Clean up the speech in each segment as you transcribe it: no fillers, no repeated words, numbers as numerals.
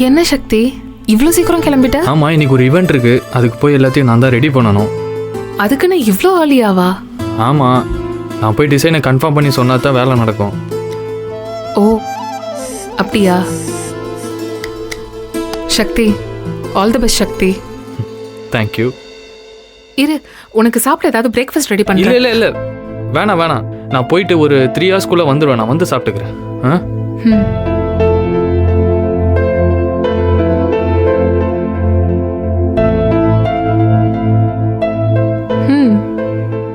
என்ன சக்தி இவ்ளோ சீக்கிரம் கிளம்பிட்ட? ஆமா, இன்னைக்கு ஒரு ஈவெண்ட் இருக்கு, அதுக்கு போய் எல்லாத்தையும் நான் தான் ரெடி பண்ணணும். அதுக்குன்னு இவ்ளோ ஆலியாவா? ஆமா, நான் போய் டிசைனை கன்ஃபார்ம் பண்ணி சொன்னா தான் வேலை நடக்கும். ஓ அப்படியா? Shakti, all the best Shakti. Thank you. இரு, உனக்கு சாப்பிட ஏதாவது பிரேக்ஃபாஸ்ட் ரெடி இல்ல பண்றேன். இல்ல இல்ல, வேணாம், நான் போயிட்டு ஒரு 3 hours வந்துடுவேன். நான் வந்து சாப்பிட்டுக்கிறேன். ம்.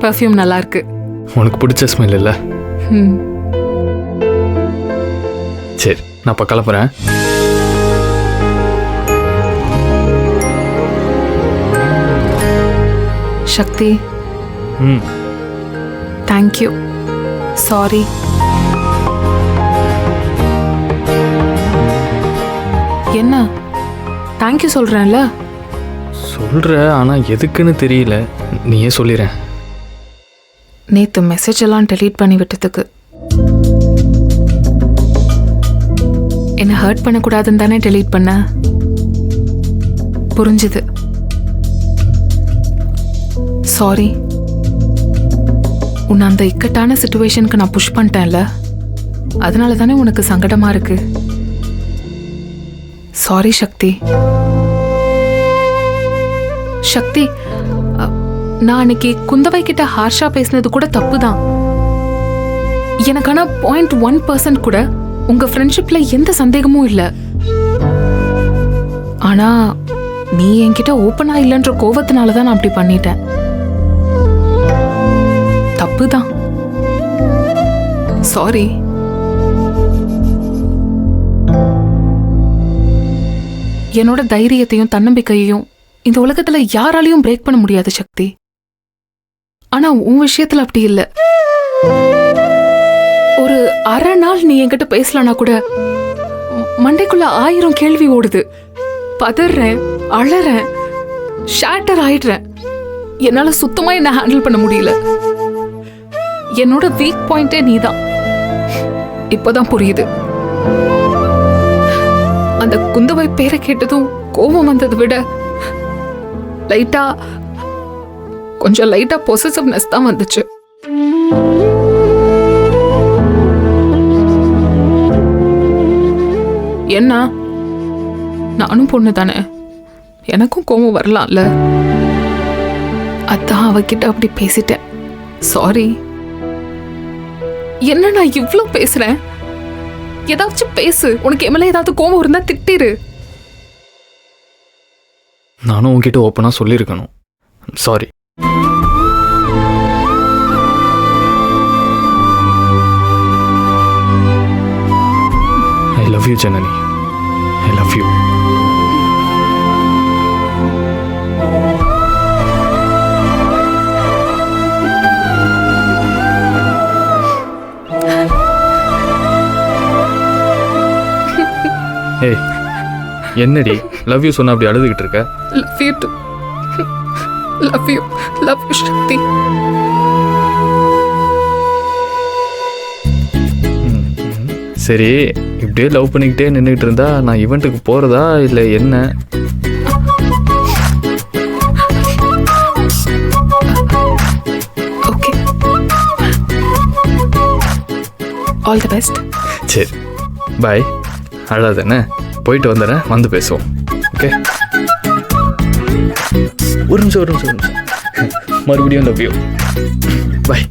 பர்ஃப்யூம் நல்லா இருக்கு. உனக்கு பிடிச்ச ஸ்மெல் இல்ல? ம். சரி, நான் இப்போ கிளம்புறேன். சக்தி, ம், தேங்க்யூ. சாரி. என்ன தேங்க்யூ சொல்றேன்ல? சொல்ற, ஆனா எதுக்குன்னு தெரியல. நீயே சொல்லிடுறேன். நேத்து மெசேஜ் எல்லாம் டெலீட் பண்ணி விட்டதுக்கு. என்ன ஹர்ட் பண்ணக்கூடாதுன்னு தானே டெலீட் பண்ண. புரிஞ்சுது. சாரி. உன்னை அந்த இக்கட்டான சிச்சுவேஷனுக்கு நான் புஷ் பண்ணிட்டேன்ல, அதனால தானே உனக்கு சங்கடமா இருக்கு. சாரி சக்தி. சக்தி, நான் அன்னைக்கு குந்தவை கிட்ட ஹார்ஷா பேசினது கூட தப்பு தான். எனக்கான 0.1% கூட உங்க ஃப்ரெண்ட்ஷிப்ல எந்த சந்தேகமும் இல்ல. ஆனா நீ என்கிட்ட ஓப்பனா இல்லைன்ற கோவத்தினால தான் நான் அப்படி பண்ணிட்டேன். தப்பு தான். சாரி. என்னோட தைரியத்தையும் தன்னம்பிக்கையையும் இந்த உலகத்துல யாராலையும் பிரேக் பண்ண முடியாது சக்தி. ஆனா உன் விஷயத்துல அப்படி இல்ல. ஒரு அரை நாள் நீ என்கிட்ட பேசலனா கூட மண்டைக்குள்ள 1000 கேள்வி ஓடுது. பதறேன், அழறேன், ஷேட்டர் ஆயிடுறேன். என்னால சுத்தமா என்ன ஹேண்டில் பண்ண முடியல. என்னோட வீக் பாயிண்டே நீதான். இப்பதான் புரியுது. அந்த குந்தவை பேரை கேட்டதும் கோபம் வந்ததை விட கொஞ்சம் லைட்டா பொசசிவ்னஸ் தான் வந்துச்சு. என்ன, நானும் பொண்ணு தானே, எனக்கும் கோபம் வரலாம்ல. அதான் அவகிட்ட அப்படி பேசிட்டேன். சாரி. என்ன நான் இவ்ளோ பேசுறேன்? ஏதாச்சும் பேசு. உனக்கு எம்எல்ஏ ஏதாவது கோபம் இருந்தா திட்டிரு. நானும் உன்கிட்ட ஓப்பனா சொல்லியிருக்கணும். Sorry. I love you, Janani. I love you. Hey, என்னடி லவ் யூ சொன்ன அப்படி அழுதுகிட்டு இருக்க? Love you too. Love you. Love you, Shakti. சரி, இப்படியே லவ் பண்ணிக்கிட்டே நின்றுட்டு இருந்தா நான் ஈவெண்ட்டுக்கு போறதா இல்லை என்ன? Okay. All the best. சரி, பாய். அழாதானே? போயிட்டு வந்துடுறேன், வந்து பேசுவோம். ஓகே, ஒரு நிமிஷம். மறுபடியும் லவ் யூ. பாய்.